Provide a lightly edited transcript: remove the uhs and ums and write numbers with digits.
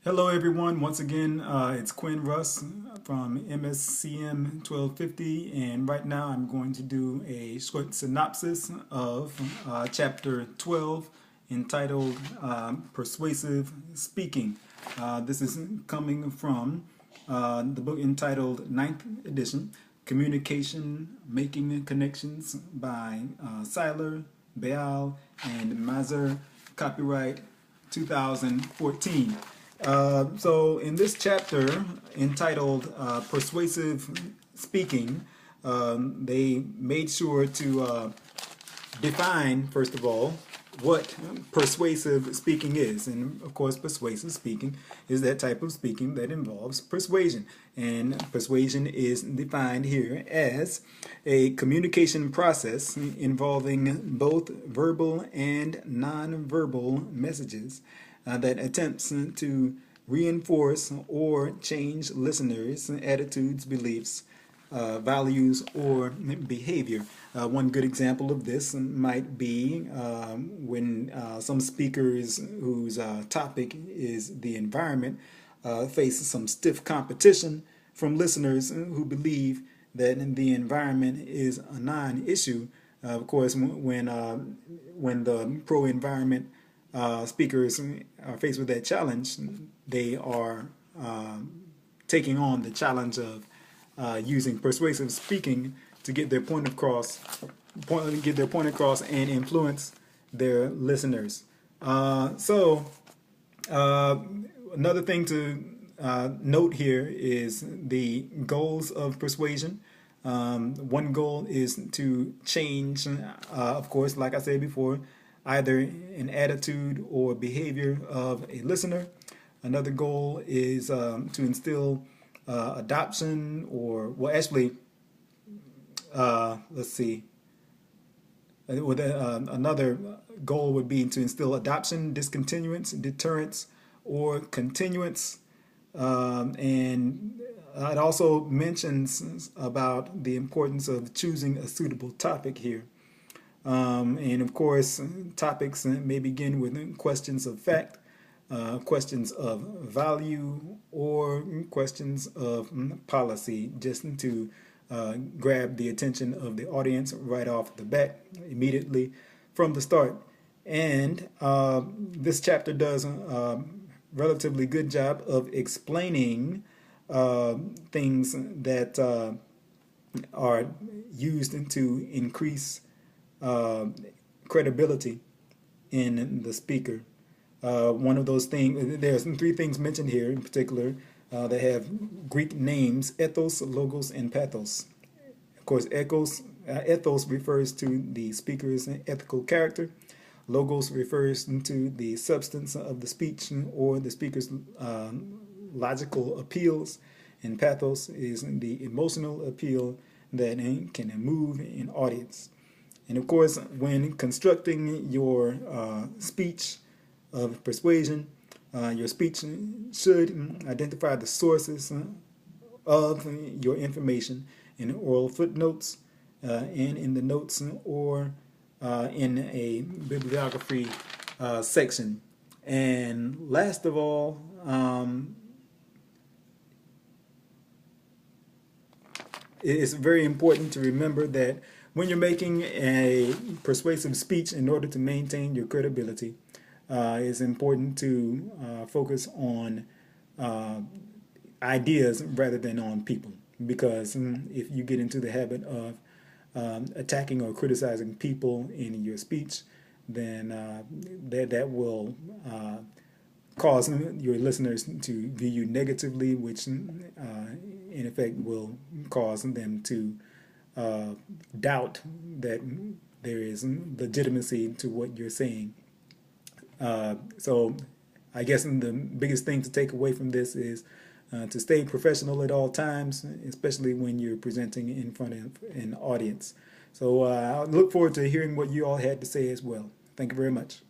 Hello everyone, once again it's Quinn Russ from MSCM 1250, and right now I'm going to do a short synopsis of chapter 12 entitled Persuasive Speaking. This is coming from the book entitled Ninth Edition, Communication Making Connections by Seiler, Beal, and Mazer, copyright 2014. So in this chapter entitled Persuasive Speaking, they made sure to define, first of all, what persuasive speaking is. And of course, persuasive speaking is that type of speaking that involves persuasion. And persuasion is defined here as a communication process involving both verbal and nonverbal messages that attempts to reinforce or change listeners' attitudes, beliefs, values, or behavior. One good example of this might be when some speakers whose topic is the environment face some stiff competition from listeners who believe that the environment is a non-issue. Of course, when the pro-environment speakers are faced with that challenge, they are taking on the challenge of using persuasive speaking to get their point across, and influence their listeners. So another thing to note here is the goals of persuasion. One goal is to change, of course, like I said before, either an attitude or behavior of a listener. Another goal is to instill adoption, or, well, actually, let's see. Another goal would be to instill adoption, discontinuance, deterrence, or continuance. And it also mentions about the importance of choosing a suitable topic here. And of course, topics may begin with questions of fact, questions of value, or questions of policy, just to grab the attention of the audience right off the bat, immediately from the start. And this chapter does a relatively good job of explaining things that are used to increase credibility in the speaker. One of those things, there's three things mentioned here in particular that have Greek names: ethos, logos, and pathos. Of course, ethos refers to the speaker's ethical character. Logos refers to the substance of the speech or the speaker's logical appeals. And pathos is the emotional appeal that can move an audience. And of course, when constructing your speech of persuasion, your speech should identify the sources of your information in oral footnotes, and in the notes, or in a bibliography section. And last of all, it's very important to remember that when you're making a persuasive speech, in order to maintain your credibility, it's important to focus on ideas rather than on people. Because if you get into the habit of attacking or criticizing people in your speech, then that will cause your listeners to view you negatively, which in effect will cause them to doubt that there is legitimacy to what you're saying. So I guess the biggest thing to take away from this is to stay professional at all times, especially when you're presenting in front of an audience. So I look forward to hearing what you all had to say as well. Thank you very much.